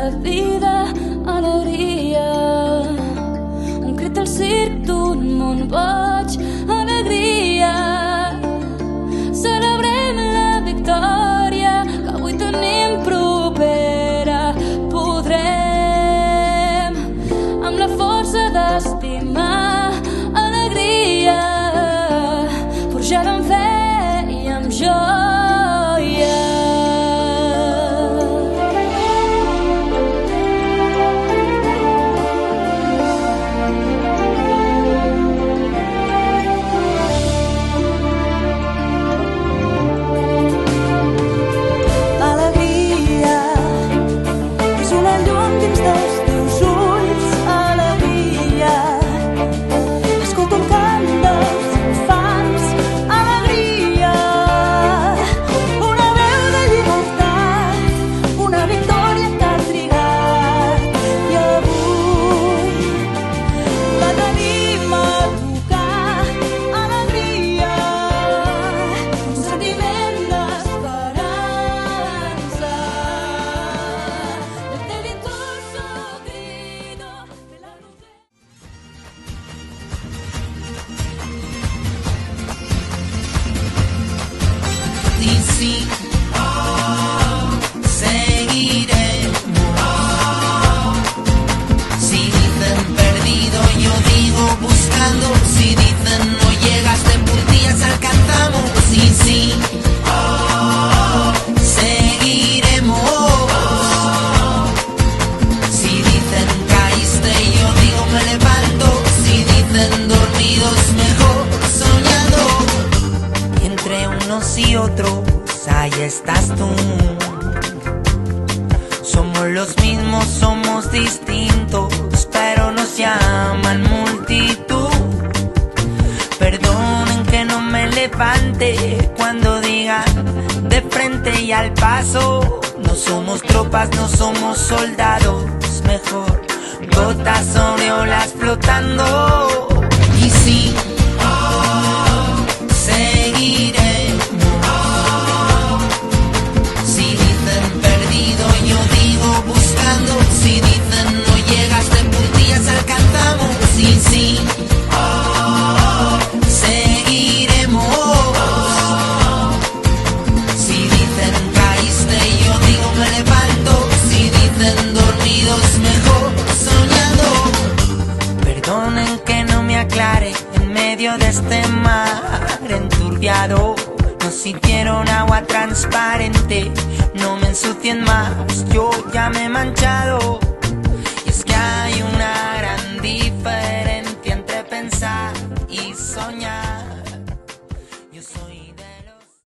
la vida alegria. Un crit al circ d'un món boig, alegria. Celebrem la victòria que avui tenim propera. Podrem, amb la força d'estimar, alegria, forjada amb fe i amb joia. Y sí, seguiremos. Si dicen perdido, yo digo buscando. Si dicen no llegas de puntillas, alcanzamos. Y sí, seguiremos. Si dicen caíste, yo digo me levanto. Si dicen dormidos, mejor soñando. Entre unos y otros, ahí estás tú. Somos los mismos, somos distintos, pero nos llaman multitud. Perdonen que no me levante cuando digan de frente y al paso. No somos tropas, no somos soldados, mejor gotas sobre olas flotando. Y sí, si dicen no llegas de puntillas, alcanzamos. Sí, sí, seguiremos. Si dicen caíste, yo digo me levanto. Si dicen dormidos, mejor soñando. Perdonen que no me aclare en medio de este mar enturbiado. No sintieron agua transparente, no me ensucien más, yo ya me he manchado.